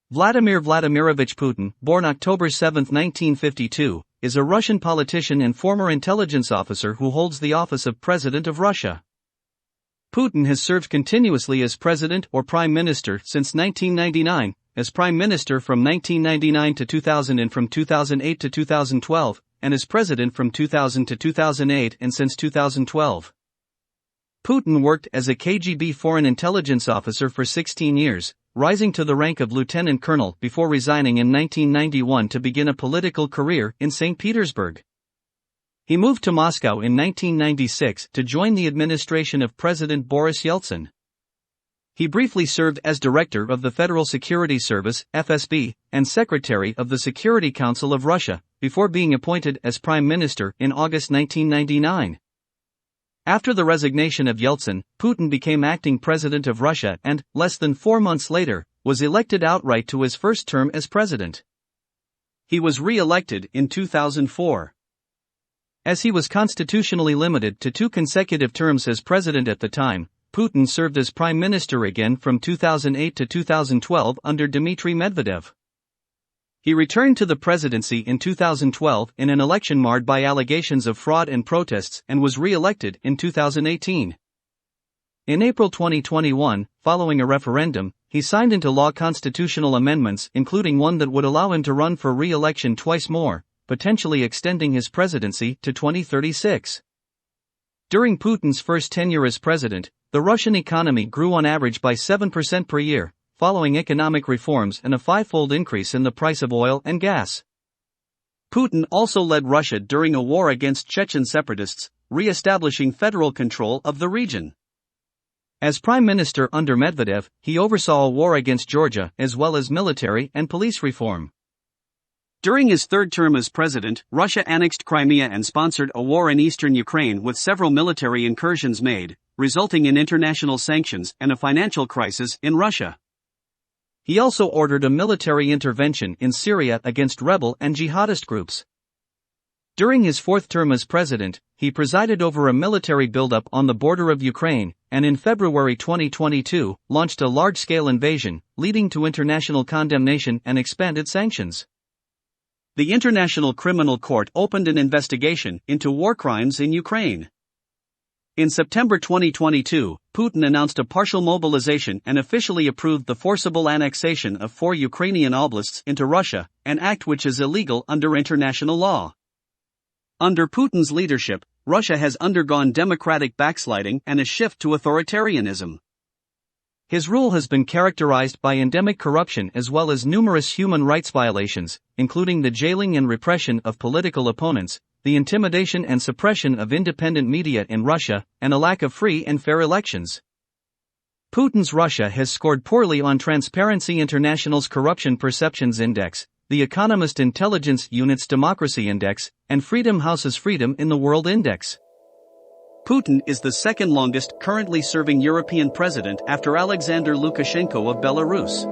Vladimir Vladimirovich Putin, born October 7, 1952, is a Russian politician and former intelligence officer who holds the office of President of Russia. Putin has served continuously as president or prime minister since 1999, as prime minister from 1999 to 2000 and from 2008 to 2012, and as president from 2000 to 2008 and since 2012. Putin worked as a KGB foreign intelligence officer for 16 years, rising to the rank of lieutenant colonel before resigning in 1991 to begin a political career in St. Petersburg. He moved to Moscow in 1996 to join the administration of President Boris Yeltsin. He briefly served as director of the Federal Security Service, FSB, and secretary of the Security Council of Russia, before being appointed as prime minister in August 1999. After the resignation of Yeltsin, Putin became acting president of Russia and, less than 4 months later, was elected outright to his first term as president. He was re-elected in 2004. As he was constitutionally limited to 2 consecutive terms as president at the time, Putin served as prime minister again from 2008 to 2012 under Dmitry Medvedev. He returned to the presidency in 2012 in an election marred by allegations of fraud and protests and was re-elected in 2018. In April 2021, following a referendum, he signed into law constitutional amendments including one that would allow him to run for re-election twice more, potentially extending his presidency to 2036. During Putin's first tenure as president, the Russian economy grew on average by 7% per year, following economic reforms and a 5-fold increase in the price of oil and gas. Putin also led Russia during a war against Chechen separatists, re-establishing federal control of the region. As prime minister under Medvedev, he oversaw a war against Georgia as well as military and police reform. During his third term as president, Russia annexed Crimea and sponsored a war in eastern Ukraine with several military incursions made, resulting in international sanctions and a financial crisis in Russia. He also ordered a military intervention in Syria against rebel and jihadist groups. During his fourth term as president, he presided over a military buildup on the border of Ukraine, and in February 2022, launched a large-scale invasion, leading to international condemnation and expanded sanctions. The International Criminal Court opened an investigation into war crimes in Ukraine. In September 2022, Putin announced a partial mobilization and officially approved the forcible annexation of 4 Ukrainian oblasts into Russia, an act which is illegal under international law. Under Putin's leadership, Russia has undergone democratic backsliding and a shift to authoritarianism. His rule has been characterized by endemic corruption as well as numerous human rights violations, including the jailing and repression of political opponents, the intimidation and suppression of independent media in Russia, and a lack of free and fair elections. Putin's Russia has scored poorly on Transparency International's Corruption Perceptions Index, The Economist Intelligence Unit's Democracy Index, and Freedom House's Freedom in the World Index. Putin is the second longest currently serving European president after Alexander Lukashenko of Belarus.